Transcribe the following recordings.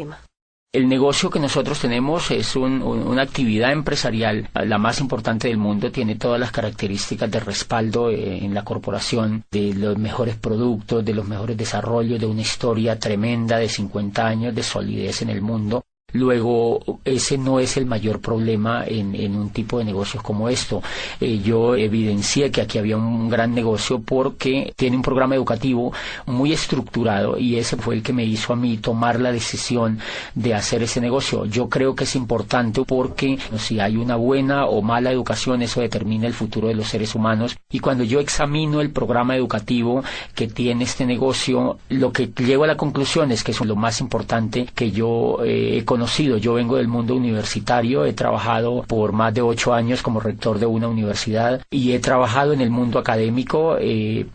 tema? El negocio que nosotros tenemos es una actividad empresarial, la más importante del mundo, tiene todas las características de respaldo en la corporación, de los mejores productos, de los mejores desarrollos, de una historia tremenda de 50 años de solidez en el mundo. Luego, ese no es el mayor problema en un tipo de negocios como esto. Yo evidencié que aquí había un gran negocio porque tiene un programa educativo muy estructurado y ese fue el que me hizo a mí tomar la decisión de hacer ese negocio. Yo creo que es importante porque si hay una buena o mala educación, eso determina el futuro de los seres humanos. Y cuando yo examino el programa educativo que tiene este negocio, lo que llego a la conclusión es que eso es lo más importante que yo he conocido. Yo vengo del mundo universitario, he trabajado por más de 8 años como rector de una universidad y he trabajado en el mundo académico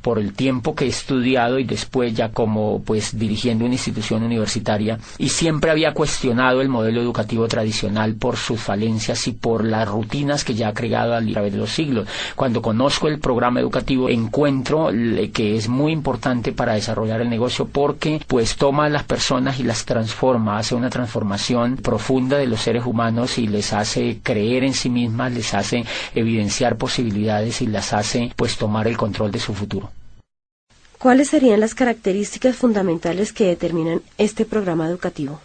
por el tiempo que he estudiado y después ya como dirigiendo una institución universitaria, y siempre había cuestionado el modelo educativo tradicional por sus falencias y por las rutinas que ya ha creado a través de los siglos. Cuando conozco el programa educativo encuentro que es muy importante para desarrollar el negocio porque toma a las personas y las transforma, hace una transformación profunda de los seres humanos y les hace creer en sí mismas, les hace evidenciar posibilidades y las hace tomar el control de su futuro. ¿Cuáles serían las características fundamentales que determinan este programa educativo?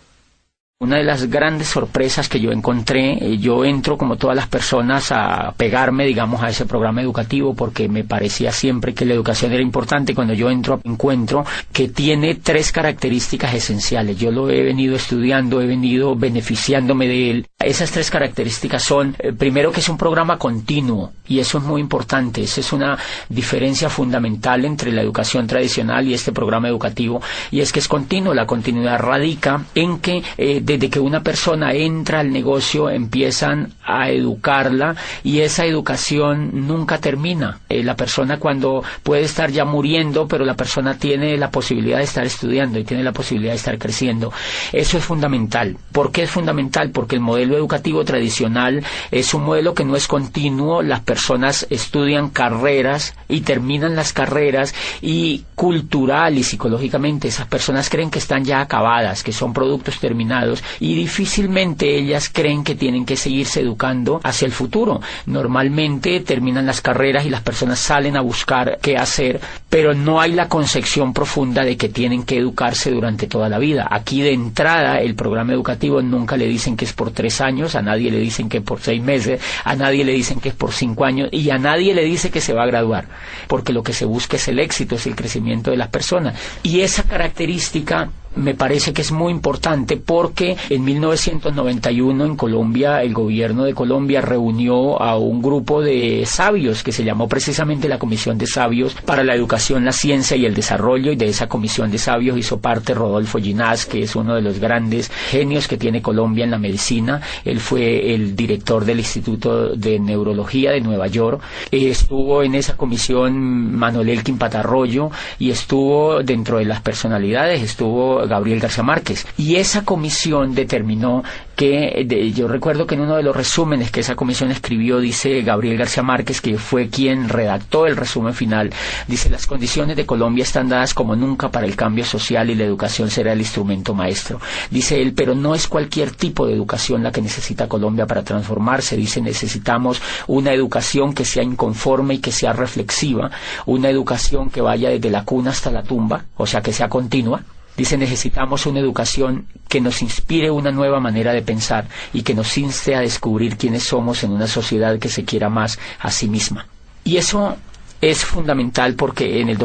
Una de las grandes sorpresas que yo encontré, yo entro como todas las personas a pegarme, digamos, a ese programa educativo porque me parecía siempre que la educación era importante. Cuando yo entro, encuentro que tiene 3 características esenciales. Yo lo he venido estudiando, he venido beneficiándome de él. Esas 3 características son, primero, que es un programa continuo, y eso es muy importante. Esa es una diferencia fundamental entre la educación tradicional y este programa educativo, y es que es continuo. La continuidad radica en que desde que una persona entra al negocio empiezan a educarla y esa educación nunca termina. La persona cuando puede estar ya muriendo, pero la persona tiene la posibilidad de estar estudiando y tiene la posibilidad de estar creciendo. Eso es fundamental. ¿Por qué es fundamental? Porque el modelo educativo tradicional es un modelo que no es continuo. Las personas estudian carreras y terminan las carreras y cultural y psicológicamente esas personas creen que están ya acabadas, que son productos terminados, y difícilmente ellas creen que tienen que seguirse educando hacia el futuro. Normalmente terminan las carreras y las personas salen a buscar qué hacer, pero no hay la concepción profunda de que tienen que educarse durante toda la vida. Aquí de entrada el programa educativo nunca le dicen que es por 3 años, a nadie le dicen que es por 6 meses, a nadie le dicen que es por 5 años y a nadie le dice que se va a graduar, porque lo que se busca es el éxito, es el crecimiento de las personas. Y esa característica me parece que es muy importante porque en 1991 en Colombia, el gobierno de Colombia reunió a un grupo de sabios que se llamó precisamente la Comisión de Sabios para la Educación, la Ciencia y el Desarrollo, y de esa Comisión de Sabios hizo parte Rodolfo Ginás, que es uno de los grandes genios que tiene Colombia en la medicina. Él fue el director del Instituto de Neurología de Nueva York. Estuvo en esa comisión Manuel Elkin Patarroyo y estuvo dentro de las personalidades, estuvo Gabriel García Márquez, y esa comisión determinó que, yo recuerdo que en uno de los resúmenes que esa comisión escribió, dice Gabriel García Márquez, que fue quien redactó el resumen final, dice: las condiciones de Colombia están dadas como nunca para el cambio social y la educación será el instrumento maestro. Dice él, pero no es cualquier tipo de educación la que necesita Colombia para transformarse. Dice, necesitamos una educación que sea inconforme y que sea reflexiva, una educación que vaya desde la cuna hasta la tumba, o sea, que sea continua. Dice, necesitamos una educación que nos inspire una nueva manera de pensar y que nos inste a descubrir quiénes somos en una sociedad que se quiera más a sí misma. Y eso es fundamental porque en el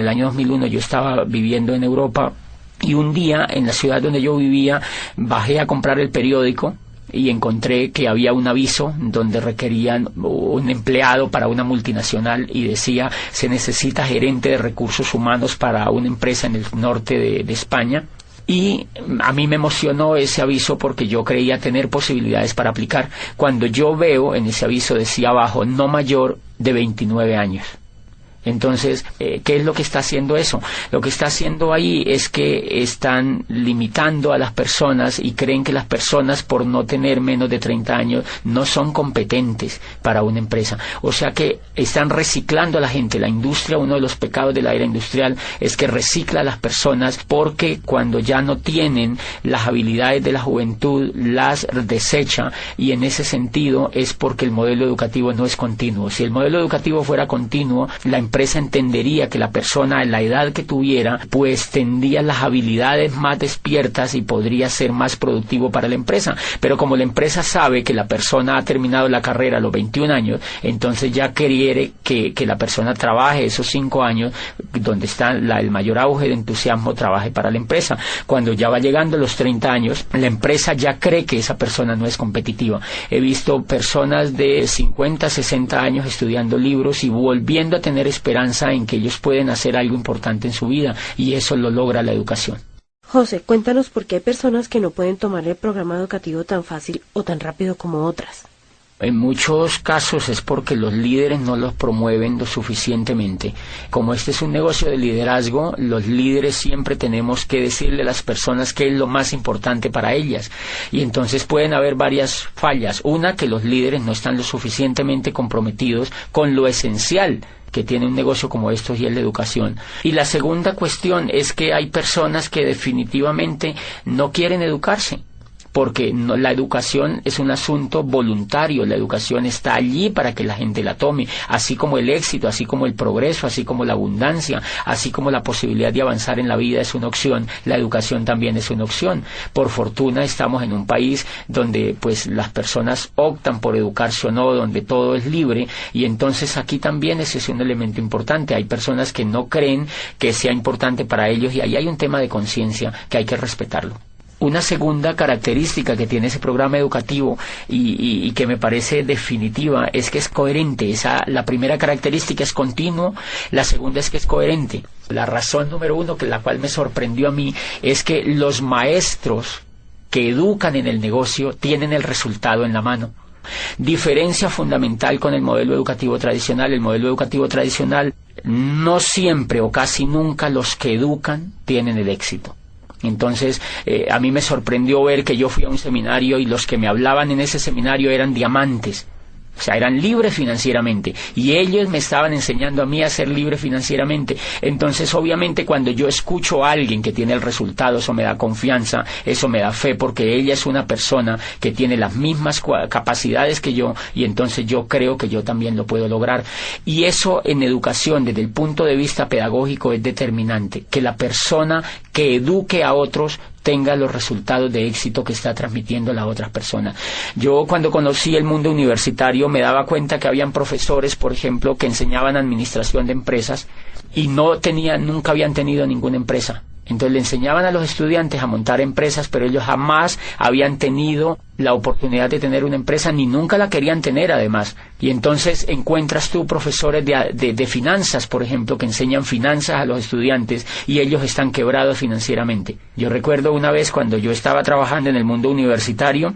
año 2001, yo estaba viviendo en Europa y un día en la ciudad donde yo vivía bajé a comprar el periódico y encontré que había un aviso donde requerían un empleado para una multinacional y decía: se necesita gerente de recursos humanos para una empresa en el norte de España. Y a mí me emocionó ese aviso porque yo creía tener posibilidades para aplicar. Cuando yo veo en ese aviso decía abajo: no mayor de 29 años. Entonces, ¿qué es lo que está haciendo eso? Lo que está haciendo ahí es que están limitando a las personas y creen que las personas, por no tener menos de 30 años, no son competentes para una empresa. O sea que están reciclando a la gente. La industria, uno de los pecados de la era industrial es que recicla a las personas, porque cuando ya no tienen las habilidades de la juventud, las desecha, y en ese sentido es porque el modelo educativo no es continuo. Si el modelo educativo fuera continuo, la empresa entendería que la persona, en la edad que tuviera, pues tendría las habilidades más despiertas y podría ser más productivo para la empresa. Pero como la empresa sabe que la persona ha terminado la carrera a los 21 años, entonces ya quiere que la persona trabaje esos 5 años, donde está el mayor auge de entusiasmo, trabaje para la empresa. Cuando ya va llegando a los 30 años, la empresa ya cree que esa persona no es competitiva. He visto personas de 50, 60 años estudiando libros y volviendo a tener esperanza en que ellos pueden hacer algo importante en su vida, y eso lo logra la educación. José, cuéntanos por qué hay personas que no pueden tomar el programa educativo tan fácil o tan rápido como otras. En muchos casos es porque los líderes no los promueven lo suficientemente. Como este es un negocio de liderazgo, los líderes siempre tenemos que decirle a las personas qué es lo más importante para ellas. Y entonces pueden haber varias fallas. Una, que los líderes no están lo suficientemente comprometidos con lo esencial que tiene un negocio como estos, y es la educación. Y la segunda cuestión es que hay personas que definitivamente no quieren educarse, porque la educación es un asunto voluntario. La educación está allí para que la gente la tome, así como el éxito, así como el progreso, así como la abundancia, así como la posibilidad de avanzar en la vida es una opción. La educación también es una opción. Por fortuna estamos en un país donde pues las personas optan por educarse o no, donde todo es libre, y entonces aquí también ese es un elemento importante. Hay personas que no creen que sea importante para ellos, y ahí hay un tema de conciencia que hay que respetarlo. Una segunda característica que tiene ese programa educativo y que me parece definitiva es que es coherente. La primera característica es continuo, la segunda es que es coherente. La razón número uno, la cual me sorprendió a mí, es que los maestros que educan en el negocio tienen el resultado en la mano. Diferencia fundamental con el modelo educativo tradicional. El modelo educativo tradicional, no siempre o casi nunca los que educan tienen el éxito. Entonces, a mí me sorprendió ver que yo fui a un seminario y los que me hablaban en ese seminario eran diamantes. O sea, eran libres financieramente, y ellos me estaban enseñando a mí a ser libre financieramente. Entonces, obviamente, cuando yo escucho a alguien que tiene el resultado, eso me da confianza, eso me da fe, porque ella es una persona que tiene las mismas capacidades que yo, y entonces yo creo que yo también lo puedo lograr. Y eso en educación, desde el punto de vista pedagógico, es determinante, que la persona que eduque a otros tenga los resultados de éxito que está transmitiendo a las otras personas. Yo, cuando conocí el mundo universitario, me daba cuenta que habían profesores, por ejemplo, que enseñaban administración de empresas y nunca habían tenido ninguna empresa. Entonces le enseñaban a los estudiantes a montar empresas, pero ellos jamás habían tenido la oportunidad de tener una empresa, ni nunca la querían tener además. Y entonces encuentras tú profesores de finanzas, por ejemplo, que enseñan finanzas a los estudiantes y ellos están quebrados financieramente. Yo recuerdo una vez, cuando yo estaba trabajando en el mundo universitario,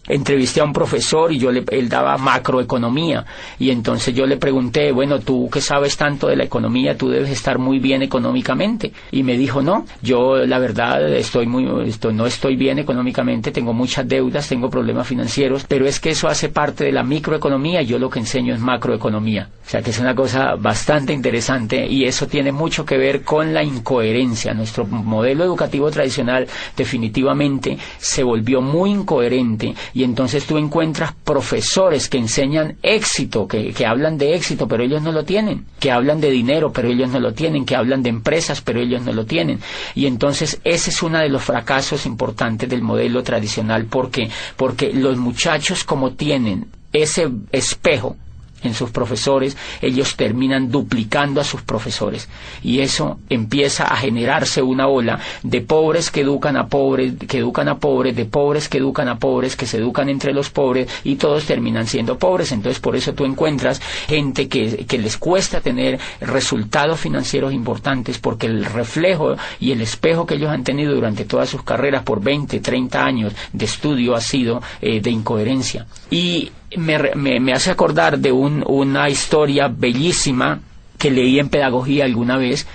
entrevisté a un profesor y él daba macroeconomía, y entonces yo le pregunté, bueno, tú que sabes tanto de la economía, tú debes estar muy bien económicamente, y me dijo, no, yo la verdad no estoy bien económicamente, tengo muchas deudas, tengo problemas financieros, pero es que eso hace parte de la microeconomía, y yo lo que enseño es macroeconomía. O sea que es una cosa bastante interesante, y eso tiene mucho que ver con la incoherencia. Nuestro modelo educativo tradicional definitivamente se volvió muy incoherente, y entonces tú encuentras profesores que enseñan éxito, que hablan de éxito, pero ellos no lo tienen, que hablan de dinero, pero ellos no lo tienen, que hablan de empresas, pero ellos no lo tienen. Y entonces ese es uno de los fracasos importantes del modelo tradicional, porque los muchachos, como tienen ese espejo en sus profesores, ellos terminan duplicando a sus profesores, y eso empieza a generarse una ola de pobres que educan a pobres, de pobres que educan a pobres, que se educan entre los pobres, y todos terminan siendo pobres. Entonces por eso tú encuentras gente que les cuesta tener resultados financieros importantes, porque el reflejo y el espejo que ellos han tenido durante todas sus carreras por 20, 30 años de estudio ha sido de incoherencia. Y me hace acordar de una historia bellísima que leí en pedagogía alguna vez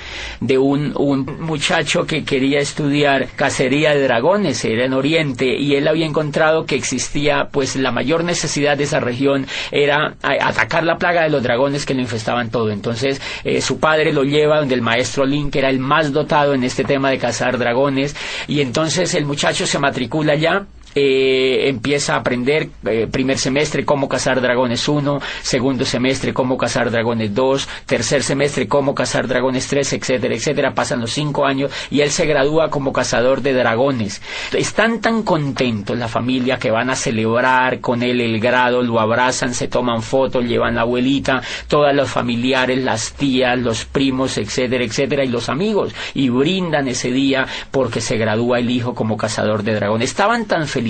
de un muchacho que quería estudiar cacería de dragones, era en Oriente, y él había encontrado que existía, pues la mayor necesidad de esa región era atacar la plaga de los dragones que lo infestaban todo. Entonces su padre lo lleva donde el maestro Lin, que era el más dotado en este tema de cazar dragones, y entonces el muchacho se matricula allá. Empieza a aprender primer semestre cómo cazar dragones 1, segundo semestre cómo cazar dragones 2, tercer semestre cómo cazar dragones 3, etcétera, etcétera. Pasan los 5 años y él se gradúa como cazador de dragones. Están tan contentos la familia que van a celebrar con él el grado, lo abrazan, se toman fotos, llevan la abuelita, todos los familiares, las tías, los primos, etcétera, etcétera, y los amigos, y brindan ese día porque se gradúa el hijo como cazador de dragones. Estaban tan felices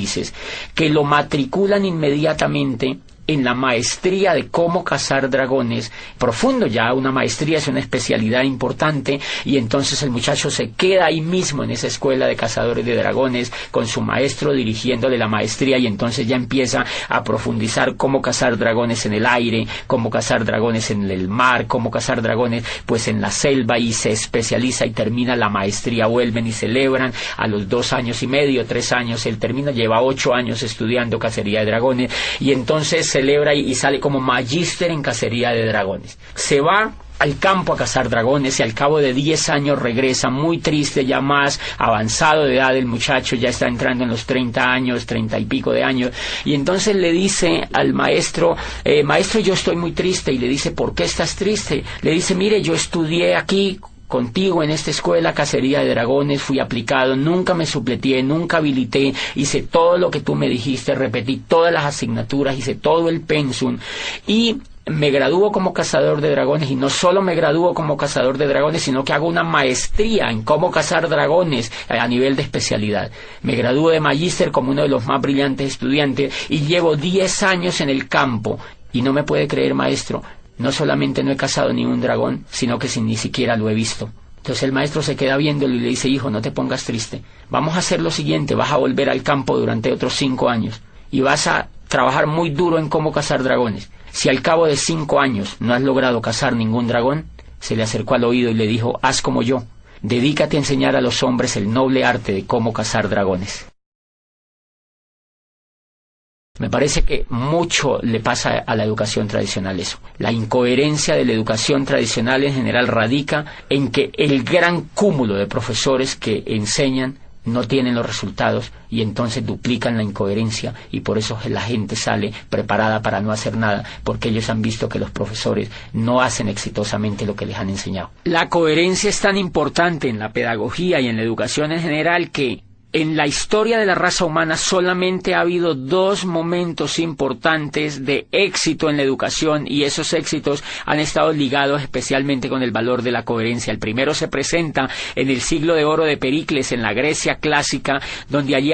que lo matriculan inmediatamente en la maestría de cómo cazar dragones, profundo ya, una maestría es una especialidad importante, y entonces el muchacho se queda ahí mismo en esa escuela de cazadores de dragones con su maestro dirigiéndole la maestría, y entonces ya empieza a profundizar cómo cazar dragones en el aire, cómo cazar dragones en el mar, cómo cazar dragones pues en la selva, y se especializa y termina la maestría. Vuelven y celebran a los 2 años y medio, 3 años, él termina, lleva 8 años estudiando cacería de dragones, y entonces celebra y sale como magíster en cacería de dragones. Se va al campo a cazar dragones y al cabo de 10 años regresa muy triste, ya más avanzado de edad el muchacho, ya está entrando en los 30 años, 30 y pico de años, y entonces le dice al maestro, maestro, yo estoy muy triste. Y le dice, ¿por qué estás triste? Le dice, mire, yo estudié aquí contigo en esta escuela cacería de dragones, fui aplicado, nunca me supleteé, nunca habilité, hice todo lo que tú me dijiste, repetí todas las asignaturas, hice todo el pensum, y me gradúo como cazador de dragones, y no solo me gradúo como cazador de dragones, sino que hago una maestría en cómo cazar dragones a nivel de especialidad. Me gradúo de magíster como uno de los más brillantes estudiantes, y llevo 10 años en el campo, y no me puede creer, maestro, no solamente no he cazado ni un dragón, sino que ni siquiera lo he visto. Entonces el maestro se queda viéndolo y le dice, hijo, no te pongas triste, vamos a hacer lo siguiente, vas a volver al campo durante otros 5 años, y vas a trabajar muy duro en cómo cazar dragones. Si al cabo de 5 años no has logrado cazar ningún dragón, se le acercó al oído y le dijo, haz como yo, dedícate a enseñar a los hombres el noble arte de cómo cazar dragones. Me parece que mucho le pasa a la educación tradicional eso. La incoherencia de la educación tradicional en general radica en que el gran cúmulo de profesores que enseñan no tienen los resultados, y entonces duplican la incoherencia, y por eso la gente sale preparada para no hacer nada, porque ellos han visto que los profesores no hacen exitosamente lo que les han enseñado. La coherencia es tan importante en la pedagogía y en la educación en general que en la historia de la raza humana solamente ha habido 2 momentos importantes de éxito en la educación, y esos éxitos han estado ligados especialmente con el valor de la coherencia. El primero se presenta en el siglo de oro de Pericles, en la Grecia clásica, donde allí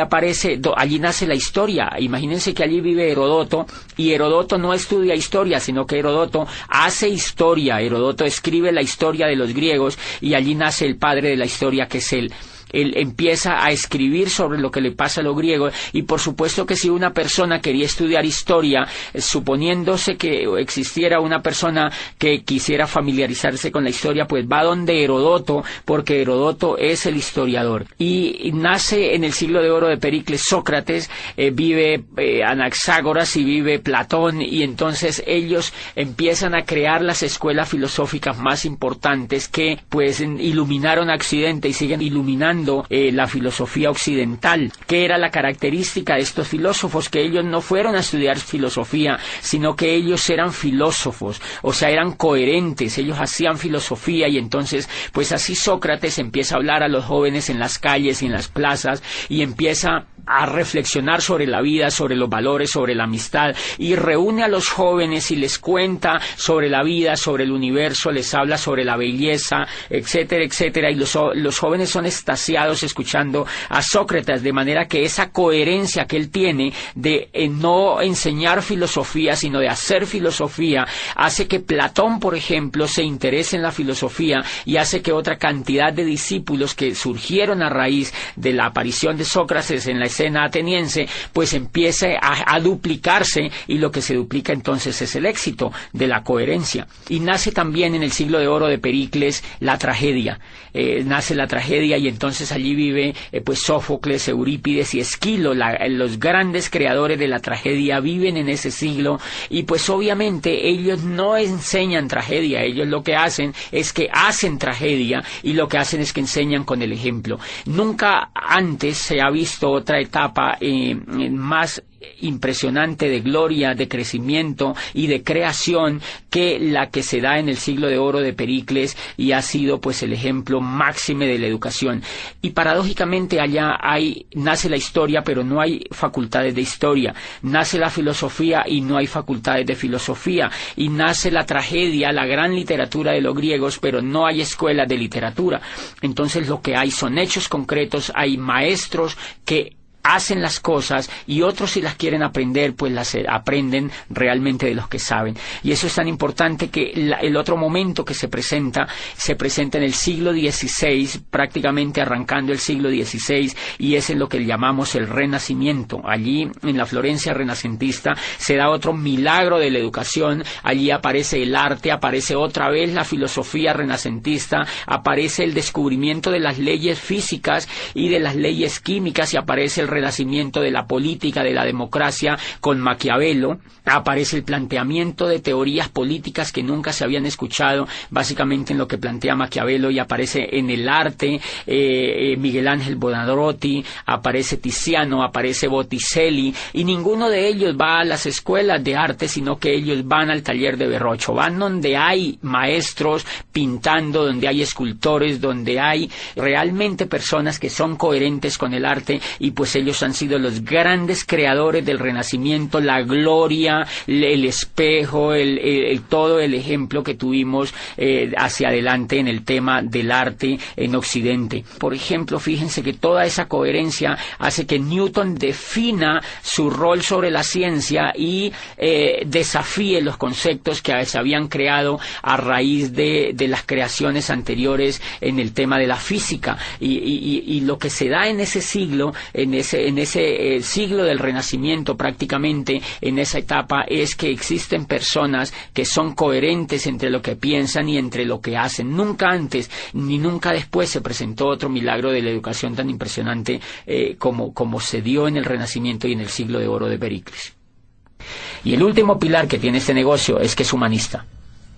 nace la historia. Imagínense que allí vive Herodoto, y Herodoto no estudia historia, sino que Herodoto hace historia. Herodoto escribe la historia de los griegos, y allí nace el padre de la historia, que es él. Él empieza a escribir sobre lo que le pasa a los griegos, y por supuesto que si una persona quería estudiar historia, suponiéndose que existiera una persona que quisiera familiarizarse con la historia, pues va donde Herodoto, porque Herodoto es el historiador. Y nace en el siglo de oro de Pericles Sócrates, vive Anaxágoras y vive Platón, y entonces ellos empiezan a crear las escuelas filosóficas más importantes que pues iluminaron a Occidente y siguen iluminando la filosofía occidental. ¿Qué era la característica de estos filósofos? Que ellos no fueron a estudiar filosofía, sino que ellos eran filósofos, o sea, eran coherentes, ellos hacían filosofía, y entonces, pues así Sócrates empieza a hablar a los jóvenes en las calles y en las plazas, y empieza a reflexionar sobre la vida, sobre los valores, sobre la amistad, y reúne a los jóvenes y les cuenta sobre la vida, sobre el universo, les habla sobre la belleza, etcétera, etcétera, y los jóvenes son extasiados escuchando a Sócrates, de manera que esa coherencia que él tiene de no enseñar filosofía, sino de hacer filosofía, hace que Platón, por ejemplo, se interese en la filosofía, y hace que otra cantidad de discípulos que surgieron a raíz de la aparición de Sócrates en la escena ateniense, pues empiece a duplicarse, y lo que se duplica entonces es el éxito de la coherencia. Y nace también en el siglo de oro de Pericles la tragedia. Nace la tragedia, y entonces allí vive pues Sófocles, Eurípides y Esquilo, los grandes creadores de la tragedia viven en ese siglo, y pues obviamente ellos no enseñan tragedia, ellos lo que hacen es que hacen tragedia, y lo que hacen es que enseñan con el ejemplo. Nunca antes se ha visto otra etapa más impresionante de gloria, de crecimiento y de creación que la que se da en el siglo de oro de Pericles, y ha sido pues el ejemplo máximo de la educación. Y paradójicamente allá nace la historia, pero no hay facultades de historia, nace la filosofía y no hay facultades de filosofía, y nace la tragedia, la gran literatura de los griegos, pero no hay escuelas de literatura. Entonces lo que hay son hechos concretos, hay maestros que hacen las cosas, y otros, si las quieren aprender, pues las aprenden realmente de los que saben. Y eso es tan importante que el otro momento que se presenta en el siglo XVI, prácticamente arrancando el siglo XVI, y es en lo que llamamos el Renacimiento. Allí, en la Florencia renacentista, se da otro milagro de la educación. Allí aparece el arte, aparece otra vez la filosofía renacentista, aparece el descubrimiento de las leyes físicas y de las leyes químicas, y aparece el renacimiento de la política, de la democracia con Maquiavelo. Aparece el planteamiento de teorías políticas que nunca se habían escuchado, básicamente en lo que plantea Maquiavelo, y aparece en el arte Miguel Ángel Buonarroti, aparece Tiziano, aparece Botticelli, y ninguno de ellos va a las escuelas de arte, sino que ellos van al taller de Verrocchio, van donde hay maestros pintando, donde hay escultores, donde hay realmente personas que son coherentes con el arte, y pues ellos han sido los grandes creadores del Renacimiento, la gloria, el espejo, todo el ejemplo que tuvimos hacia adelante en el tema del arte en Occidente. Por ejemplo, fíjense que toda esa coherencia hace que Newton defina su rol sobre la ciencia y desafíe los conceptos que se habían creado a raíz de las creaciones anteriores en el tema de la física, y lo que se da en ese siglo, en ese siglo del Renacimiento, prácticamente en esa etapa, es que existen personas que son coherentes entre lo que piensan y entre lo que hacen. Nunca antes ni nunca después se presentó otro milagro de la educación tan impresionante como se dio en el Renacimiento y en el siglo de oro de Pericles. Y el último pilar que tiene este negocio es que es humanista,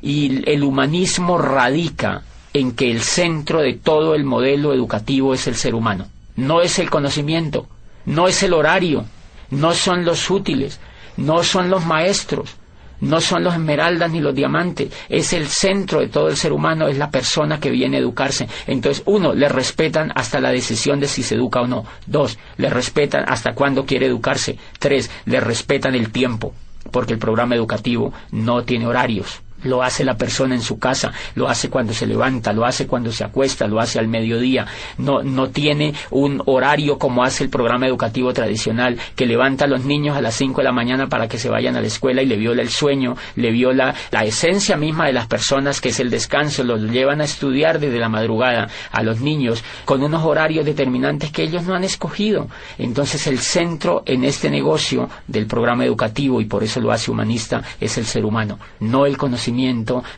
y el humanismo radica en que el centro de todo el modelo educativo es el ser humano. No es el conocimiento, no es el horario, no son los útiles, no son los maestros, no son los esmeraldas ni los diamantes. Es el centro de todo el ser humano, es la persona que viene a educarse. Entonces, uno, le respetan hasta la decisión de si se educa o no. Dos, le respetan hasta cuándo quiere educarse. Tres, le respetan el tiempo, porque el programa educativo no tiene horarios. Lo hace la persona en su casa, lo hace cuando se levanta, lo hace cuando se acuesta, lo hace al mediodía. No tiene un horario como hace el programa educativo tradicional, que levanta a los niños a las 5 de la mañana para que se vayan a la escuela y le viola el sueño, le viola la esencia misma de las personas, que es el descanso. Los llevan a estudiar desde la madrugada a los niños con unos horarios determinantes que ellos no han escogido. Entonces el centro en este negocio del programa educativo, y por eso lo hace humanista, es el ser humano, no el conocimiento,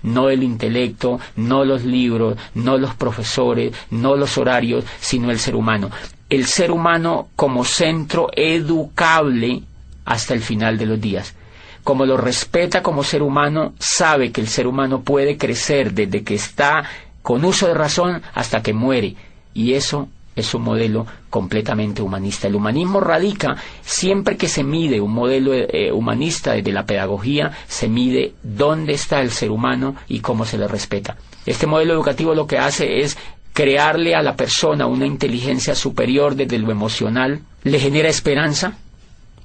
no el intelecto, no los libros, no los profesores, no los horarios, sino el ser humano. El ser humano como centro educable hasta el final de los días. Como lo respeta como ser humano, sabe que el ser humano puede crecer desde que está con uso de razón hasta que muere, y eso es un modelo completamente humanista. El humanismo radica, siempre que se mide un modelo humanista desde la pedagogía, se mide dónde está el ser humano y cómo se le respeta. Este modelo educativo lo que hace es crearle a la persona una inteligencia superior desde lo emocional, le genera esperanza,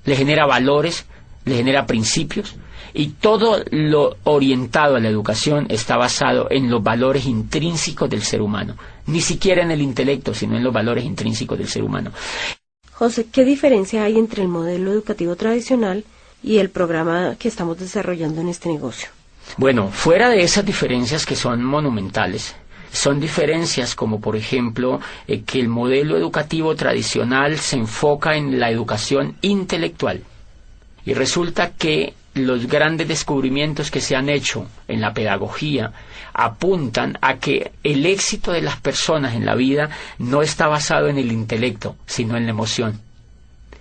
le genera valores, le genera principios, y todo lo orientado a la educación está basado en los valores intrínsecos del ser humano, ni siquiera en el intelecto, sino en los valores intrínsecos del ser humano. José, ¿qué diferencia hay entre el modelo educativo tradicional y el programa que estamos desarrollando en este negocio? Bueno, fuera de esas diferencias que son monumentales, Son diferencias como, por ejemplo, que el modelo educativo tradicional se enfoca en la educación intelectual. Y resulta que los grandes descubrimientos que se han hecho en la pedagogía apuntan a que el éxito de las personas en la vida no está basado en el intelecto, sino en la emoción.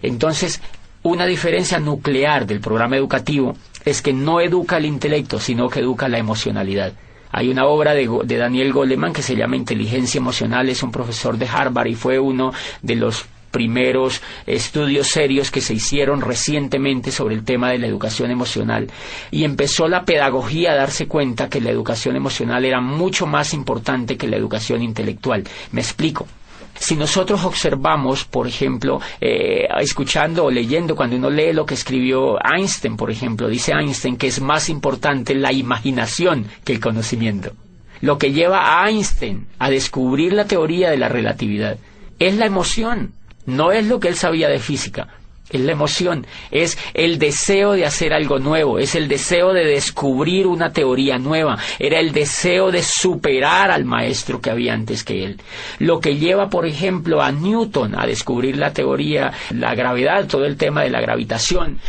Entonces, una diferencia nuclear del programa educativo es que no educa el intelecto, sino que educa la emocionalidad. Hay una obra de Daniel Goleman que se llama Inteligencia Emocional, es un profesor de Harvard y fue uno de los primeros estudios serios que se hicieron recientemente sobre el tema de la educación emocional, y empezó la pedagogía a darse cuenta que la educación emocional era mucho más importante que la educación intelectual. Me explico. Si nosotros observamos, por ejemplo, escuchando o leyendo, cuando uno lee lo que escribió Einstein, por ejemplo, dice Einstein que es más importante la imaginación que el conocimiento. Lo que lleva a Einstein a descubrir la teoría de la relatividad es la emoción. No es lo que él sabía de física, es la emoción, es el deseo de hacer algo nuevo, es el deseo de descubrir una teoría nueva, era el deseo de superar al maestro que había antes que él. Lo que lleva, por ejemplo, a Newton a descubrir la teoría, la gravedad, todo el tema de la gravitación,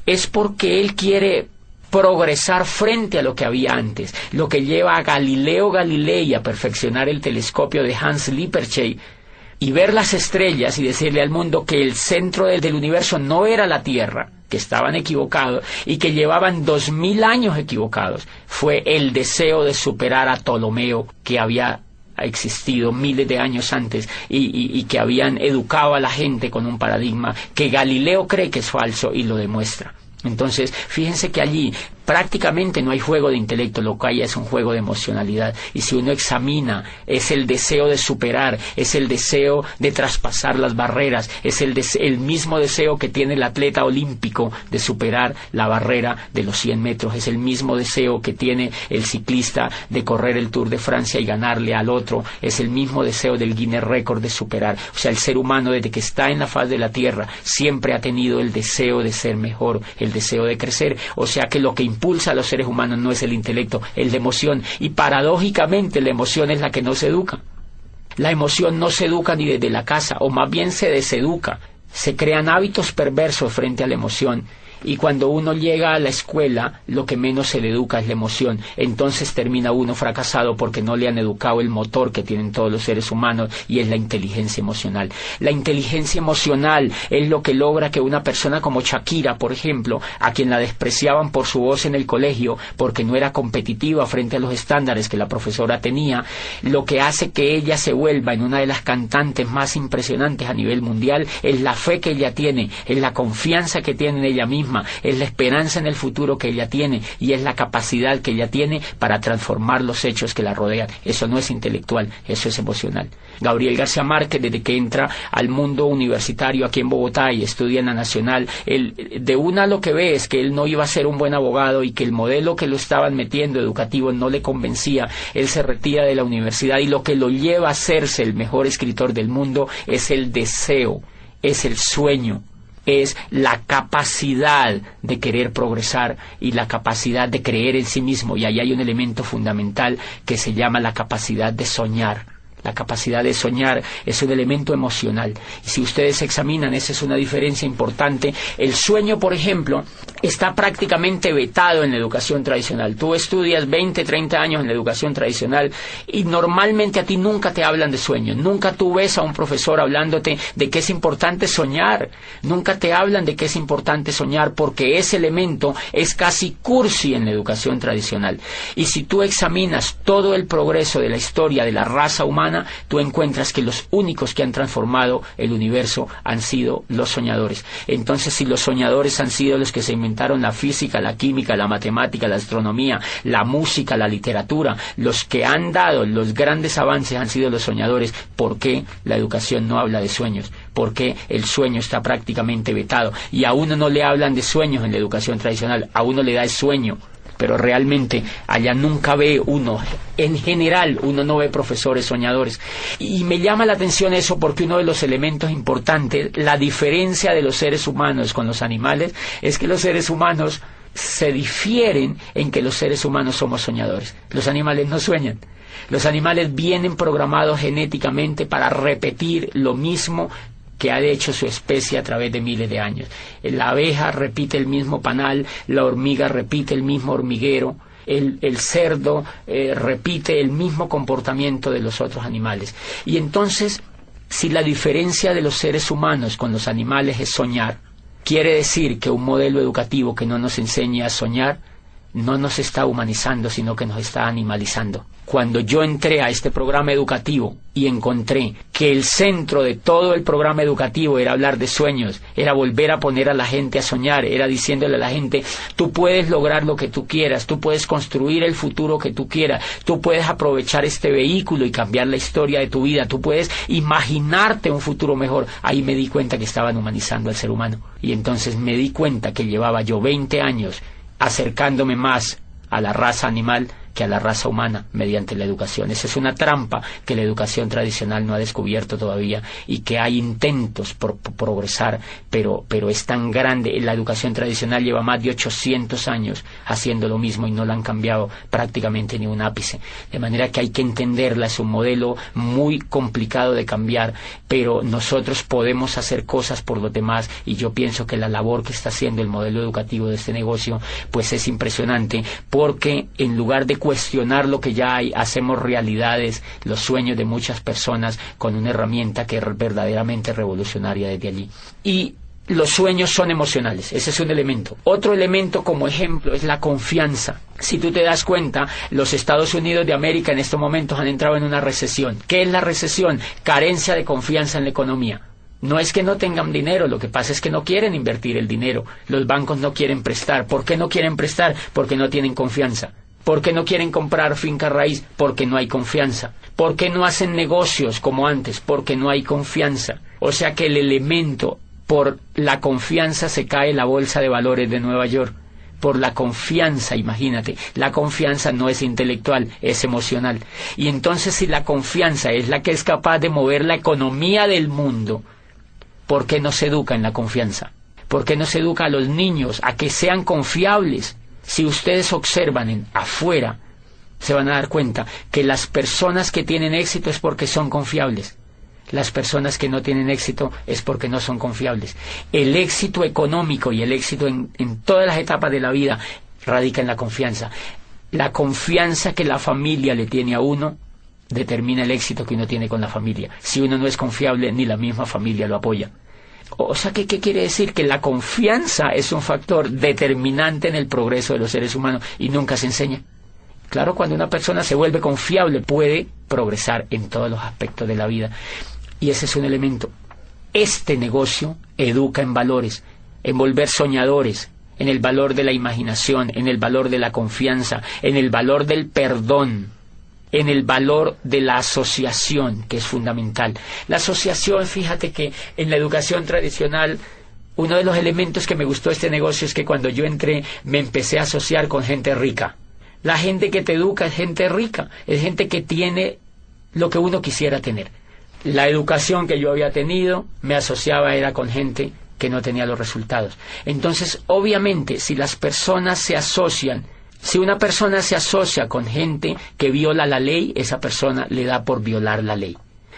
es porque él quiere progresar frente a lo que había antes. Lo que lleva a Galileo Galilei a perfeccionar el telescopio de Hans Lippershey y ver las estrellas y decirle al mundo que el centro del universo no era la Tierra, que estaban equivocados y que llevaban 2000 años equivocados, fue el deseo de superar a Ptolomeo, que había existido miles de años antes y que habían educado a la gente con un paradigma que Galileo cree que es falso y lo demuestra. Entonces, fíjense que allí prácticamente no hay juego de intelecto, lo que hay es un juego de emocionalidad. Y si uno examina, es el deseo de superar, es el deseo de traspasar las barreras, es el mismo deseo que tiene el atleta olímpico de superar la barrera de los 100 metros, es el mismo deseo que tiene el ciclista de correr el Tour de Francia y ganarle al otro, es el mismo deseo del Guinness Record de superar. O sea, el ser humano desde que está en la faz de la Tierra siempre ha tenido el deseo de ser mejor, el deseo de crecer. O sea que lo que impulsa a los seres humanos no es el intelecto, es la emoción, y paradójicamente la emoción es la que no se educa. La emoción no se educa ni desde la casa, o más bien se deseduca. Se crean hábitos perversos frente a la emoción, y cuando uno llega a la escuela, lo que menos se le educa es la emoción. Entonces termina uno fracasado porque no le han educado el motor que tienen todos los seres humanos, y es la inteligencia emocional. La inteligencia emocional es lo que logra que una persona como Shakira, por ejemplo, a quien la despreciaban por su voz en el colegio, porque no era competitiva frente a los estándares que la profesora tenía, lo que hace que ella se vuelva en una de las cantantes más impresionantes a nivel mundial es la fe que ella tiene, es la confianza que tiene en ella misma, es la esperanza en el futuro que ella tiene, y es la capacidad que ella tiene para transformar los hechos que la rodean. Eso no es intelectual, eso es emocional. Gabriel García Márquez, desde que entra al mundo universitario aquí en Bogotá y estudia en la Nacional, él, de una lo que ve es que él no iba a ser un buen abogado y que el modelo que lo estaban metiendo educativo no le convencía. Él se retira de la universidad, y lo que lo lleva a hacerse el mejor escritor del mundo es el deseo, es el sueño, es la capacidad de querer progresar y la capacidad de creer en sí mismo. Y ahí hay un elemento fundamental que se llama la capacidad de soñar. La capacidad de soñar es un elemento emocional. Y si ustedes examinan, esa es una diferencia importante. El sueño, por ejemplo, está prácticamente vetado en la educación tradicional. Tú estudias 20, 30 años en la educación tradicional y normalmente a ti nunca te hablan de sueño. Nunca tú ves a un profesor hablándote de que es importante soñar. Nunca te hablan de que es importante soñar, porque ese elemento es casi cursi en la educación tradicional. Y si tú examinas todo el progreso de la historia de la raza humana, tú encuentras que los únicos que han transformado el universo han sido los soñadores. Entonces, si los soñadores han sido los que se inventaron la física, la química, la matemática, la astronomía, la música, la literatura, los que han dado los grandes avances han sido los soñadores, ¿por qué la educación no habla de sueños? ¿Por qué el sueño está prácticamente vetado? Y a uno no le hablan de sueños en la educación tradicional, a uno le da el sueño. Pero realmente allá nunca ve uno, en general uno no ve profesores soñadores. Y me llama la atención eso, porque uno de los elementos importantes, la diferencia de los seres humanos con los animales, es que los seres humanos se difieren en que los seres humanos somos soñadores. Los animales no sueñan. Los animales vienen programados genéticamente para repetir lo mismo que ha hecho su especie a través de miles de años. La abeja repite el mismo panal, la hormiga repite el mismo hormiguero, el cerdo repite el mismo comportamiento de los otros animales. Y entonces, si la diferencia de los seres humanos con los animales es soñar, quiere decir que un modelo educativo que no nos enseñe a soñar no nos está humanizando, sino que nos está animalizando. Cuando yo entré a este programa educativo y encontré que el centro de todo el programa educativo era hablar de sueños, era volver a poner a la gente a soñar, era diciéndole a la gente, tú puedes lograr lo que tú quieras, tú puedes construir el futuro que tú quieras, tú puedes aprovechar este vehículo y cambiar la historia de tu vida, tú puedes imaginarte un futuro mejor. Ahí me di cuenta que estaban humanizando al ser humano. Y entonces me di cuenta que llevaba yo 20 años acercándome más a la raza animal que a la raza humana mediante la educación. Esa es una trampa que la educación tradicional no ha descubierto todavía y que hay intentos por progresar, pero es tan grande. La educación tradicional lleva más de 800 años haciendo lo mismo y no la han cambiado prácticamente ni un ápice. De manera que hay que entenderla, es un modelo muy complicado de cambiar, pero nosotros podemos hacer cosas por los demás y yo pienso que la labor que está haciendo el modelo educativo de este negocio pues es impresionante, porque en lugar de cuestionar lo que ya hay, hacemos realidades los sueños de muchas personas con una herramienta que es verdaderamente revolucionaria desde allí. Y los sueños son emocionales, ese es un elemento. Otro elemento como ejemplo es la confianza. Si tú te das cuenta, los Estados Unidos de América en estos momentos han entrado en una recesión. ¿Qué es la recesión? Carencia de confianza en la economía. No es que no tengan dinero, lo que pasa es que no quieren invertir el dinero. Los bancos no quieren prestar. ¿Por qué no quieren prestar? Porque no tienen confianza. ¿Por qué no quieren comprar finca raíz? Porque no hay confianza. ¿Por qué no hacen negocios como antes? Porque no hay confianza. O sea que el elemento, por la confianza se cae la bolsa de valores de Nueva York. Por la confianza, imagínate, la confianza no es intelectual, es emocional. Y entonces si la confianza es la que es capaz de mover la economía del mundo, ¿por qué no se educa en la confianza? ¿Por qué no se educa a los niños a que sean confiables? Si ustedes observan afuera, se van a dar cuenta que las personas que tienen éxito es porque son confiables. Las personas que no tienen éxito es porque no son confiables. El éxito económico y el éxito en todas las etapas de la vida radica en la confianza. La confianza que la familia le tiene a uno determina el éxito que uno tiene con la familia. Si uno no es confiable, ni la misma familia lo apoya. O sea, ¿qué quiere decir? Que la confianza es un factor determinante en el progreso de los seres humanos y nunca se enseña. Claro, cuando una persona se vuelve confiable puede progresar en todos los aspectos de la vida. Y ese es un elemento. Este negocio educa en valores, en volver soñadores, en el valor de la imaginación, en el valor de la confianza, en el valor del perdón, en el valor de la asociación, que es fundamental. La asociación, fíjate que en la educación tradicional, uno de los elementos que me gustó de este negocio es que cuando yo entré me empecé a asociar con gente rica. La gente que te educa es gente rica, es gente que tiene lo que uno quisiera tener. La educación que yo había tenido me asociaba era con gente que no tenía los resultados. Entonces, obviamente, si las personas se asocian, si una persona se asocia con gente que viola la ley, esa persona le da por violar la ley.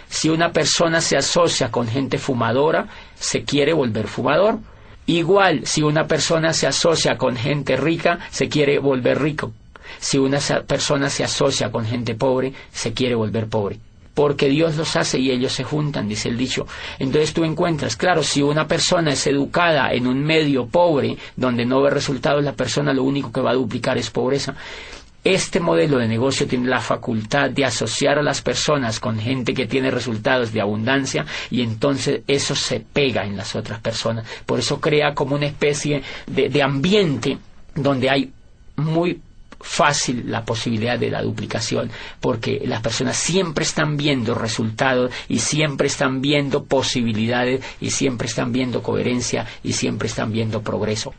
Si una persona se asocia con gente fumadora, se quiere volver fumador. Igual, si una persona se asocia con gente rica, se quiere volver rico. Si una persona se asocia con gente pobre, se quiere volver pobre. Porque Dios los hace y ellos se juntan, dice el dicho. Entonces tú encuentras, claro, si una persona es educada en un medio pobre, donde no ve resultados, la persona lo único que va a duplicar es pobreza. Este modelo de negocio tiene la facultad de asociar a las personas con gente que tiene resultados de abundancia y entonces eso se pega en las otras personas. Por eso crea como una especie de ambiente donde hay muy fácil la posibilidad de la duplicación, porque las personas siempre están viendo resultados y siempre están viendo posibilidades y siempre están viendo coherencia y siempre están viendo progreso.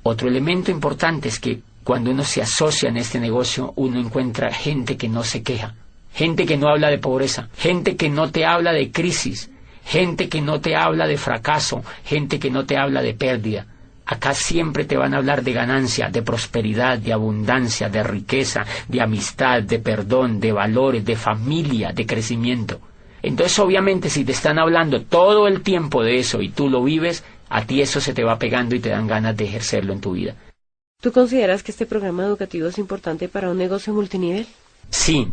Otro elemento importante es que cuando uno se asocia en este negocio, uno encuentra gente que no se queja, gente que no habla de pobreza, gente que no te habla de crisis, gente que no te habla de fracaso, gente que no te habla de pérdida. Acá siempre te van a hablar de ganancia, de prosperidad, de abundancia, de riqueza, de amistad, de perdón, de valores, de familia, de crecimiento. Entonces, obviamente, si te están hablando todo el tiempo de eso y tú lo vives, a ti eso se te va pegando y te dan ganas de ejercerlo en tu vida. ¿Tú consideras que este programa educativo es importante para un negocio multinivel? Sí,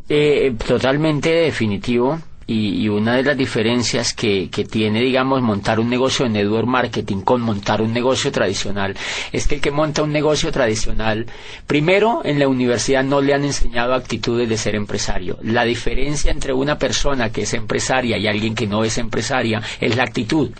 totalmente definitivo. Y una de las diferencias que tiene, digamos, montar un negocio de network marketing con montar un negocio tradicional es que el que monta un negocio tradicional, primero, en la universidad no le han enseñado actitudes de ser empresario. La diferencia entre una persona que es empresaria y alguien que no es empresaria es la actitud.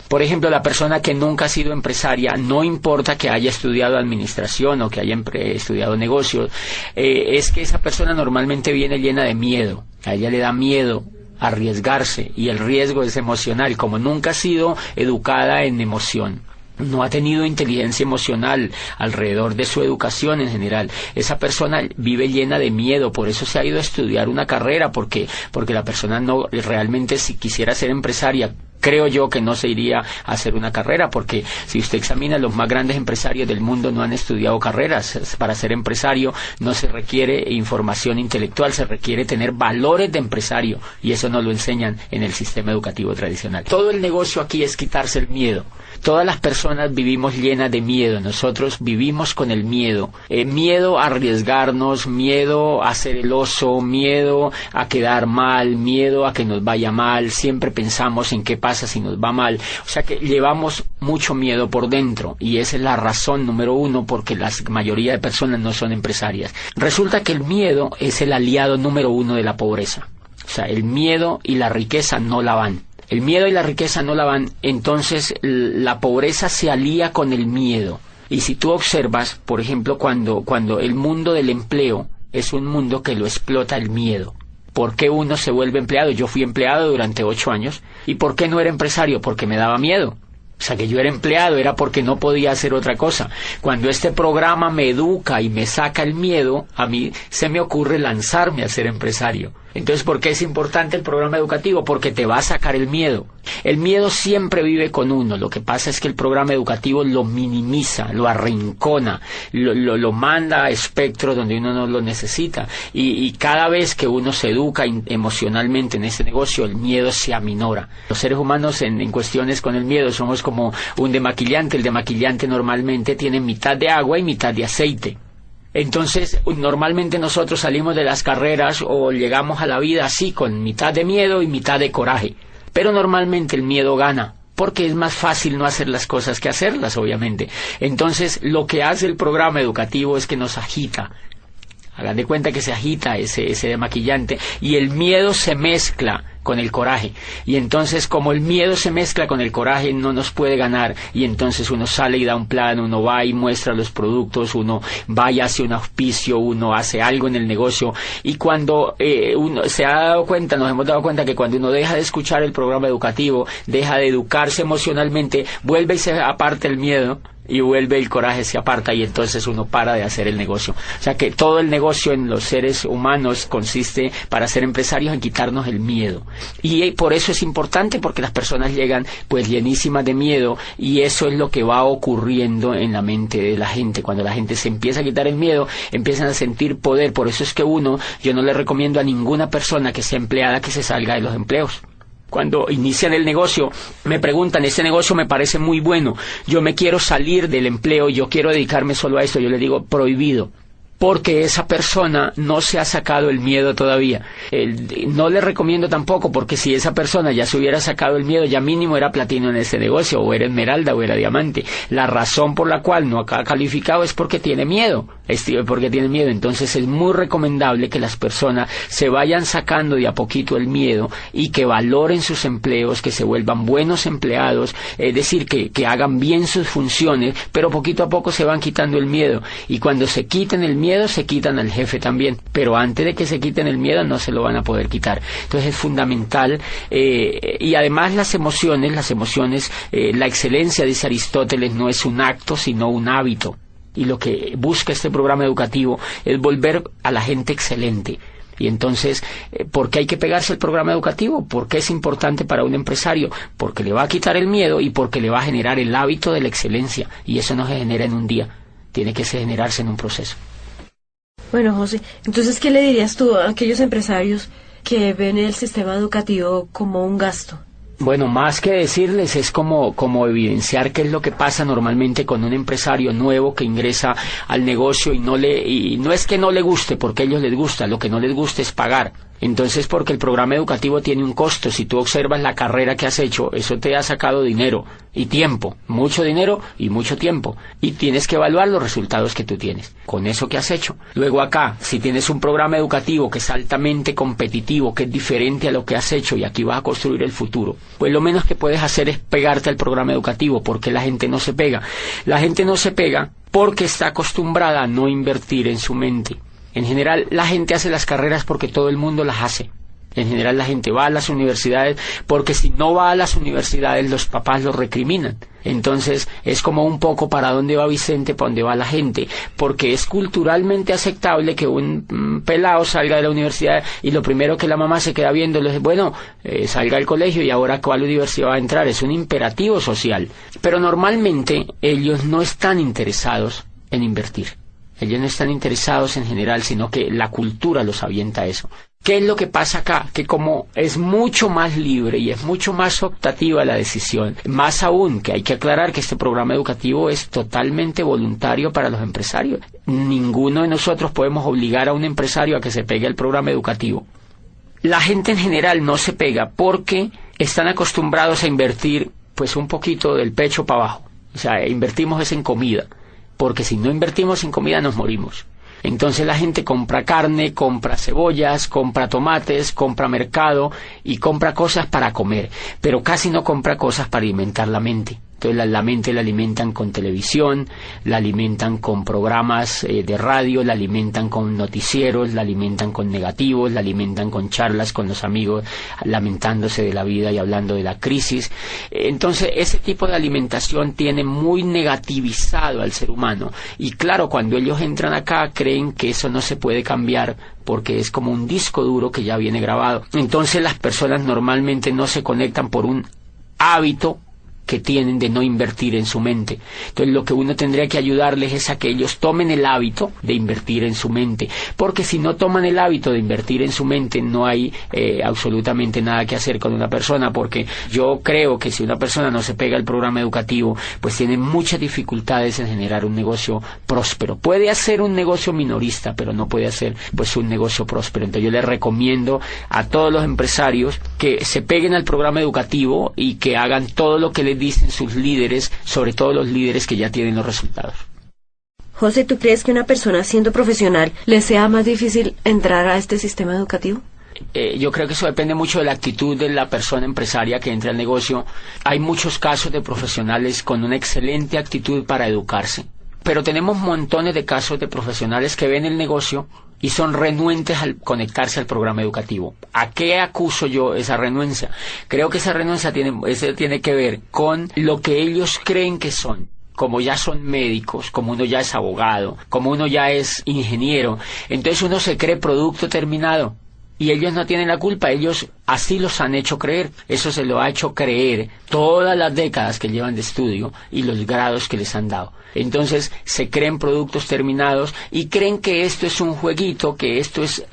Por ejemplo, la persona que nunca ha sido empresaria, no importa que haya estudiado administración o que haya estudiado negocios, es que esa persona normalmente viene llena de miedo. A ella le da miedo arriesgarse, y el riesgo es emocional. Como nunca ha sido educada en emoción, no ha tenido inteligencia emocional alrededor de su educación en general, esa persona vive llena de miedo. Por eso se ha ido a estudiar una carrera, porque la persona no realmente, si quisiera ser empresaria, creo yo que no se iría a hacer una carrera, porque si usted examina, los más grandes empresarios del mundo no han estudiado carreras. Para ser empresario no se requiere información intelectual, se requiere tener valores de empresario, y eso no lo enseñan en el sistema educativo tradicional. Todo el negocio aquí es quitarse el miedo. Todas las personas vivimos llenas de miedo, nosotros vivimos con el miedo, miedo a arriesgarnos, miedo a ser el oso, miedo a quedar mal, miedo a que nos vaya mal, siempre pensamos en qué pasa si nos va mal, o sea que llevamos mucho miedo por dentro, y esa es la razón número uno porque la mayoría de personas no son empresarias. Resulta que el miedo es el aliado número uno de la pobreza, o sea, el miedo y la riqueza no la van. El miedo y la riqueza no la van, entonces la pobreza se alía con el miedo. Y si tú observas, por ejemplo, cuando el mundo del empleo es un mundo que lo explota el miedo. ¿Por qué uno se vuelve empleado? Yo fui empleado durante 8 años. ¿Y por qué no era empresario? Porque me daba miedo. O sea, que yo era empleado era porque no podía hacer otra cosa. Cuando este programa me educa y me saca el miedo, a mí se me ocurre lanzarme a ser empresario. Entonces, ¿por qué es importante el programa educativo? Porque te va a sacar el miedo. El miedo siempre vive con uno. Lo que pasa es que el programa educativo lo minimiza, lo arrincona, lo manda a espectros donde uno no lo necesita. Y cada vez que uno se educa emocionalmente en ese negocio, el miedo se aminora. Los seres humanos en cuestiones con el miedo somos como un demaquillante. El demaquillante normalmente tiene mitad de agua y mitad de aceite. Entonces, normalmente nosotros salimos de las carreras o llegamos a la vida así, con mitad de miedo y mitad de coraje. Pero normalmente el miedo gana, porque es más fácil no hacer las cosas que hacerlas, obviamente. Entonces, lo que hace el programa educativo es que nos agita. Hagan de cuenta que se agita ese demaquillante, y el miedo se mezcla con el coraje, y entonces como el miedo se mezcla con el coraje no nos puede ganar, y entonces uno sale y da un plan, uno va y muestra los productos, uno va y hace un auspicio, uno hace algo en el negocio, y cuando uno se ha dado cuenta, nos hemos dado cuenta que cuando uno deja de escuchar el programa educativo, deja de educarse emocionalmente, vuelve y se aparta el miedo, y vuelve el coraje, se aparta, y entonces uno para de hacer el negocio. O sea que todo el negocio en los seres humanos consiste, para ser empresarios, en quitarnos el miedo. Y por eso es importante, porque las personas llegan pues llenísimas de miedo, y eso es lo que va ocurriendo en la mente de la gente. Cuando la gente se empieza a quitar el miedo, empiezan a sentir poder. Por eso es que yo no le recomiendo a ninguna persona que sea empleada que se salga de los empleos. Cuando inician el negocio, me preguntan, este negocio me parece muy bueno, yo me quiero salir del empleo, yo quiero dedicarme solo a esto. Yo le digo, prohibido, porque esa persona no se ha sacado el miedo todavía. No le recomiendo tampoco, porque si esa persona ya se hubiera sacado el miedo, ya mínimo era platino en ese negocio, o era esmeralda, o era diamante. La razón por la cual no ha calificado es porque tiene miedo. Entonces es muy recomendable que las personas se vayan sacando de a poquito el miedo, y que valoren sus empleos, que se vuelvan buenos empleados, es decir, que hagan bien sus funciones, pero poquito a poco se van quitando el miedo. Y cuando se quiten el miedo, se quitan al jefe también, pero antes de que se quiten el miedo no se lo van a poder quitar. Entonces es fundamental, y además las emociones, la excelencia, dice Aristóteles, no es un acto sino un hábito, y lo que busca este programa educativo es volver a la gente excelente. Y entonces, ¿por qué hay que pegarse al programa educativo? ¿Por qué es importante para un empresario? Porque le va a quitar el miedo y porque le va a generar el hábito de la excelencia. Y eso no se genera en un día, tiene que generarse en un proceso. Bueno, José, entonces, ¿qué le dirías tú a aquellos empresarios que ven el sistema educativo como un gasto? Bueno, más que decirles es como evidenciar qué es lo que pasa normalmente con un empresario nuevo que ingresa al negocio y no es que no le guste, porque a ellos les gusta, lo que no les gusta es pagar. Entonces, porque el programa educativo tiene un costo, si tú observas la carrera que has hecho, eso te ha sacado dinero y tiempo, mucho dinero y mucho tiempo, y tienes que evaluar los resultados que tú tienes con eso que has hecho. Luego acá, si tienes un programa educativo que es altamente competitivo, que es diferente a lo que has hecho y aquí vas a construir el futuro, pues lo menos que puedes hacer es pegarte al programa educativo. Porque la gente no se pega. La gente no se pega porque está acostumbrada a no invertir en su mente. En general, la gente hace las carreras porque todo el mundo las hace. En general, la gente va a las universidades porque si no va a las universidades, los papás los recriminan. Entonces, es como un poco para dónde va Vicente, para dónde va la gente. Porque es culturalmente aceptable que un pelado salga de la universidad y lo primero que la mamá se queda viendo es, bueno, salga del colegio y ahora ¿cuál universidad va a entrar? Es un imperativo social. Pero normalmente, ellos no están interesados en invertir. Ellos no están interesados en general, sino que la cultura los avienta a eso. ¿Qué es lo que pasa acá? Que como es mucho más libre y es mucho más optativa la decisión, más aún que hay que aclarar que este programa educativo es totalmente voluntario para los empresarios. Ninguno de nosotros podemos obligar a un empresario a que se pegue al programa educativo. La gente en general no se pega porque están acostumbrados a invertir pues un poquito del pecho para abajo. O sea, invertimos es en comida. Porque si no invertimos en comida nos morimos. Entonces la gente compra carne, compra cebollas, compra tomates, compra mercado y compra cosas para comer, pero casi no compra cosas para alimentar la mente. Entonces la mente la alimentan con televisión, la alimentan con programas de radio, la alimentan con noticieros, la alimentan con negativos, la alimentan con charlas con los amigos, lamentándose de la vida y hablando de la crisis. Entonces ese tipo de alimentación tiene muy negativizado al ser humano. Y claro, cuando ellos entran acá creen que eso no se puede cambiar porque es como un disco duro que ya viene grabado. Entonces las personas normalmente no se conectan por un hábito que tienen de no invertir en su mente. Entonces lo que uno tendría que ayudarles es a que ellos tomen el hábito de invertir en su mente, porque si no toman el hábito de invertir en su mente no hay absolutamente nada que hacer con una persona, porque yo creo que si una persona no se pega al programa educativo, pues tiene muchas dificultades en generar un negocio próspero. Puede hacer un negocio minorista, pero no puede hacer pues un negocio próspero. Entonces yo les recomiendo a todos los empresarios que se peguen al programa educativo y que hagan todo lo que les dicen sus líderes, sobre todo los líderes que ya tienen los resultados. José, ¿tú crees que una persona siendo profesional le sea más difícil entrar a este sistema educativo? Yo creo que eso depende mucho de la actitud de la persona empresaria que entra al negocio. Hay muchos casos de profesionales con una excelente actitud para educarse, pero tenemos montones de casos de profesionales que ven el negocio y son renuentes al conectarse al programa educativo. ¿A qué acuso yo esa renuencia? Creo que esa renuncia tiene que ver con lo que ellos creen que son. Como ya son médicos, como uno ya es abogado, como uno ya es ingeniero, entonces uno se cree producto terminado. Y ellos no tienen la culpa, ellos así los han hecho creer. Eso se lo ha hecho creer todas las décadas que llevan de estudio y los grados que les han dado. Entonces se creen productos terminados y creen que esto es un jueguito, que esto es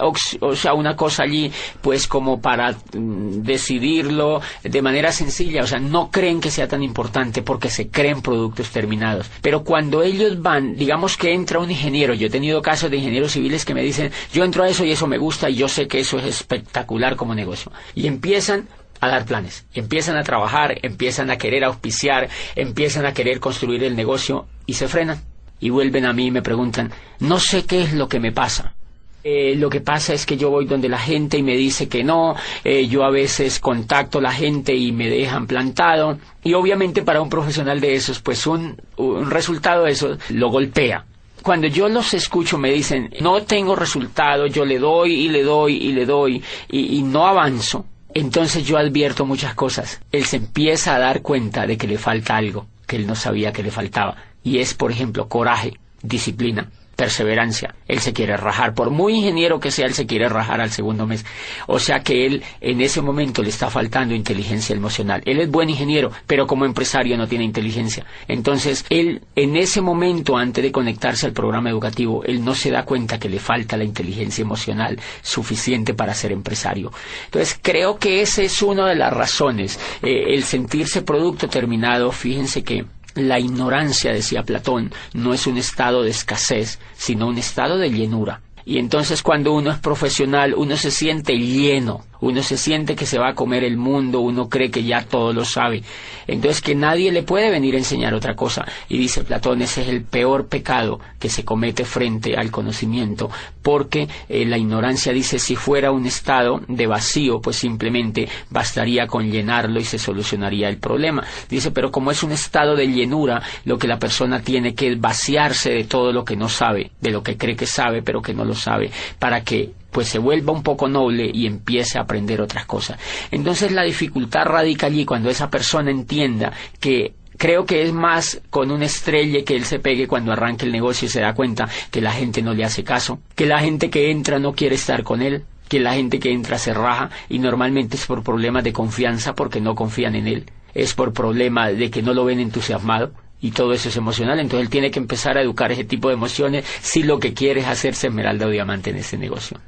una cosa allí pues como para decidirlo de manera sencilla. O sea, no creen que sea tan importante porque se creen productos terminados. Pero cuando ellos van, digamos que entra un ingeniero, yo he tenido casos de ingenieros civiles que me dicen, yo entro a eso y eso me gusta y yo sé que eso es espectacular como negocio. Y empiezan a dar planes, empiezan a trabajar, empiezan a querer auspiciar, empiezan a querer construir el negocio y se frenan y vuelven a mí y me preguntan, no sé qué es lo que me pasa. Lo que pasa es que yo voy donde la gente y me dice que no, yo a veces contacto a la gente y me dejan plantado, y obviamente para un profesional de esos pues un resultado de eso lo golpea. Cuando yo los escucho me dicen, no tengo resultado, yo le doy y le doy y le doy y no avanzo. Entonces yo advierto muchas cosas. Él se empieza a dar cuenta de que le falta algo que él no sabía que le faltaba. Y es, por ejemplo, coraje, disciplina. perseverancia. Él se quiere rajar, por muy ingeniero que sea, él se quiere rajar al segundo mes. O sea que él en ese momento le está faltando inteligencia emocional. Él es buen ingeniero, pero como empresario no tiene inteligencia. Entonces él en ese momento, antes de conectarse al programa educativo, él no se da cuenta que le falta la inteligencia emocional suficiente para ser empresario. Entonces creo que esa es una de las razones. El sentirse producto terminado, fíjense que la ignorancia, decía Platón, no es un estado de escasez, sino un estado de llenura. Y entonces cuando uno es profesional, uno se siente lleno, uno se siente que se va a comer el mundo, uno cree que ya todo lo sabe. Entonces que nadie le puede venir a enseñar otra cosa. Y dice Platón, ese es el peor pecado que se comete frente al conocimiento, porque la ignorancia, dice, si fuera un estado de vacío, pues simplemente bastaría con llenarlo y se solucionaría el problema. Dice, pero como es un estado de llenura, lo que la persona tiene que es vaciarse de todo lo que no sabe, de lo que cree que sabe, pero que no lo sabe, para que pues se vuelva un poco noble y empiece a aprender otras cosas. Entonces la dificultad radica allí cuando esa persona entienda que creo que es más con un estrelle que él se pegue cuando arranque el negocio y se da cuenta que la gente no le hace caso, que la gente que entra no quiere estar con él, que la gente que entra se raja, y normalmente es por problemas de confianza porque no confían en él, es por problema de que no lo ven entusiasmado. Y todo eso es emocional, entonces él tiene que empezar a educar ese tipo de emociones si lo que quiere es hacerse esmeralda o diamante en ese negocio.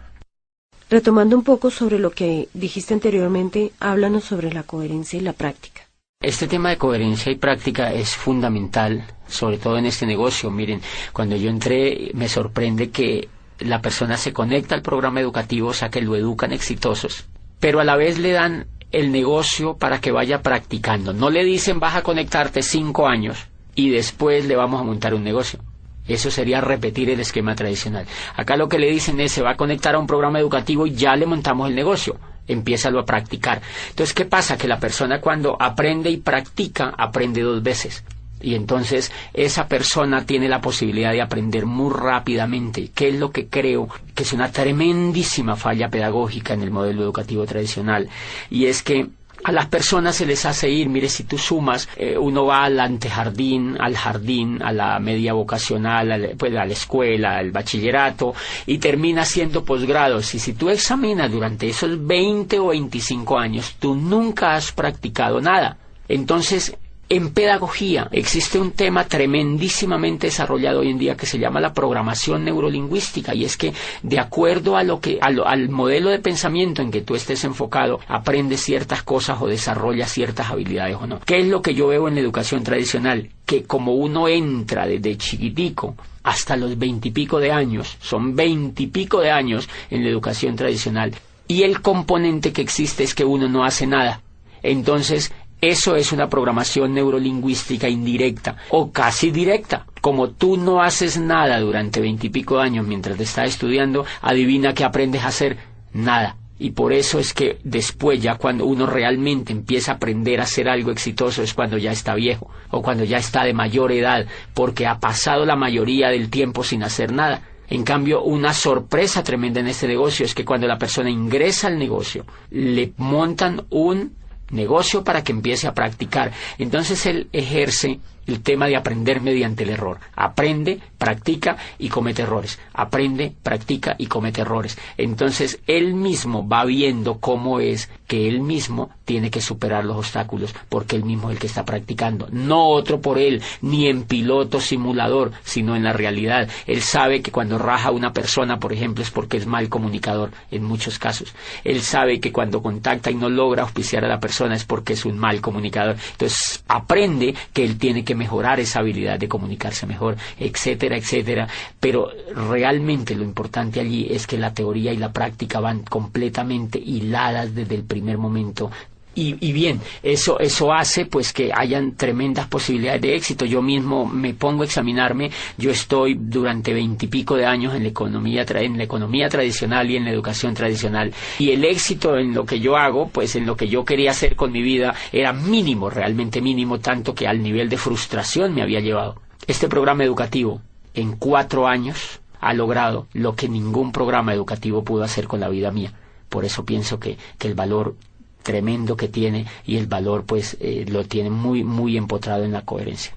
Retomando un poco sobre lo que dijiste anteriormente, háblanos sobre la coherencia y la práctica. Este tema de coherencia y práctica es fundamental, sobre todo en este negocio. Miren, cuando yo entré me sorprende que la persona se conecta al programa educativo, o sea que lo educan exitosos, pero a la vez le dan el negocio para que vaya practicando. No le dicen vas a conectarte 5 años y después le vamos a montar un negocio. Eso sería repetir el esquema tradicional. Acá lo que le dicen es se va a conectar a un programa educativo y ya le montamos el negocio. Empiézalo a practicar. Entonces, ¿qué pasa? Que la persona cuando aprende y practica, aprende 2 veces. Y entonces esa persona tiene la posibilidad de aprender muy rápidamente, que es lo que creo que es una tremendísima falla pedagógica en el modelo educativo tradicional. Y es que a las personas se les hace ir, mire, si tú sumas, uno va al antejardín, al jardín, a la media vocacional, a la escuela, al bachillerato, y termina haciendo posgrados. Y si tú examinas durante esos 20 o 25 años, tú nunca has practicado nada. Entonces, en pedagogía existe un tema tremendísimamente desarrollado hoy en día que se llama la programación neurolingüística, y es que de acuerdo a al modelo de pensamiento en que tú estés enfocado, aprendes ciertas cosas o desarrollas ciertas habilidades o no. ¿Qué es lo que yo veo en la educación tradicional? Que como uno entra desde chiquitico hasta los 20 y pico de años, son 20 y pico de años en la educación tradicional, y el componente que existe es que uno no hace nada. Entonces, eso es una programación neurolingüística indirecta o casi directa. Como tú no haces nada durante 20 y pico de años mientras te estás estudiando, adivina qué aprendes a hacer: nada. Y por eso es que después, ya cuando uno realmente empieza a aprender a hacer algo exitoso, es cuando ya está viejo o cuando ya está de mayor edad, porque ha pasado la mayoría del tiempo sin hacer nada. En cambio, una sorpresa tremenda en este negocio es que cuando la persona ingresa al negocio, le montan un negocio para que empiece a practicar. Entonces él ejerce el tema de aprender mediante el error. Aprende, practica y comete errores. Aprende, practica y comete errores. Entonces él mismo va viendo cómo es que él mismo tiene que superar los obstáculos, porque él mismo es el que está practicando, no otro por él, ni en piloto simulador, sino en la realidad. Él sabe que cuando raja a una persona, por ejemplo, es porque es mal comunicador en muchos casos. Él sabe que cuando contacta y no logra auspiciar a la persona es porque es un mal comunicador. Entonces aprende que él tiene que mejorar esa habilidad de comunicarse mejor, etcétera, etcétera. Pero realmente lo importante allí es que la teoría y la práctica van completamente hiladas desde el primer momento. Y bien, eso hace pues que hayan tremendas posibilidades de éxito. Yo mismo me pongo a examinarme. Yo estoy durante 20 y pico de años en la economía tradicional y en la educación tradicional. Y el éxito en lo que yo hago, pues en lo que yo quería hacer con mi vida, era mínimo, realmente mínimo, tanto que al nivel de frustración me había llevado. Este programa educativo, en 4 años, ha logrado lo que ningún programa educativo pudo hacer con la vida mía. Por eso pienso que el valor tremendo que tiene, y el valor pues lo tiene muy muy empotrado en la coherencia.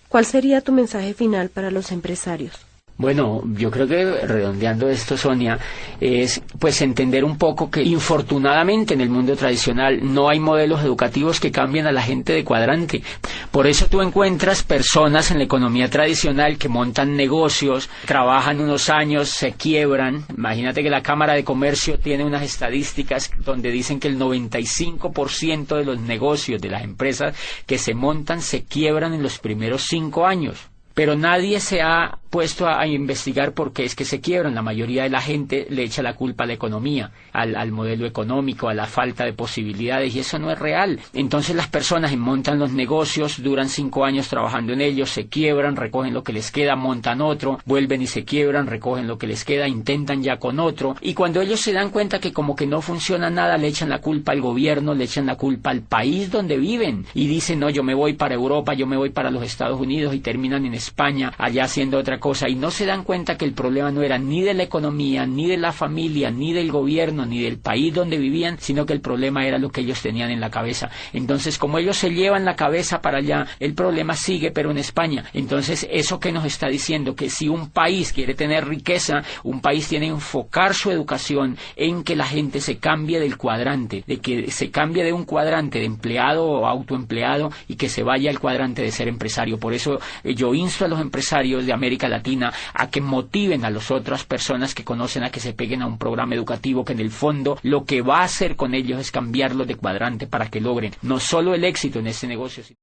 ¿Cuál sería tu mensaje final para los empresarios? Bueno, yo creo que redondeando esto, Sonia, es pues entender un poco que infortunadamente en el mundo tradicional no hay modelos educativos que cambien a la gente de cuadrante. Por eso tú encuentras personas en la economía tradicional que montan negocios, trabajan unos años, se quiebran. Imagínate que la Cámara de Comercio tiene unas estadísticas donde dicen que el 95% de los negocios de las empresas que se montan se quiebran en los primeros 5 años. Pero nadie se ha puesto a investigar por qué es que se quiebran. La mayoría de la gente le echa la culpa a la economía, al modelo económico, a la falta de posibilidades, y eso no es real. Entonces las personas montan los negocios, duran 5 años trabajando en ellos, se quiebran, recogen lo que les queda, montan otro, vuelven y se quiebran, recogen lo que les queda, intentan ya con otro, y cuando ellos se dan cuenta que como que no funciona nada, le echan la culpa al gobierno, le echan la culpa al país donde viven, y dicen, no, yo me voy para Europa, yo me voy para los Estados Unidos, y terminan en España, allá haciendo otra cosa, y no se dan cuenta que el problema no era ni de la economía, ni de la familia, ni del gobierno, ni del país donde vivían, sino que el problema era lo que ellos tenían en la cabeza. Entonces, como ellos se llevan la cabeza para allá, el problema sigue, pero en España. Entonces, ¿eso qué nos está diciendo? Que si un país quiere tener riqueza, un país tiene que enfocar su educación en que la gente se cambie del cuadrante, de que se cambie de un cuadrante de empleado o autoempleado y que se vaya al cuadrante de ser empresario. Por eso yo insto a los empresarios de América Latina a que motiven a las otras personas que conocen a que se peguen a un programa educativo que en el fondo lo que va a hacer con ellos es cambiarlos de cuadrante para que logren no solo el éxito en este negocio, sino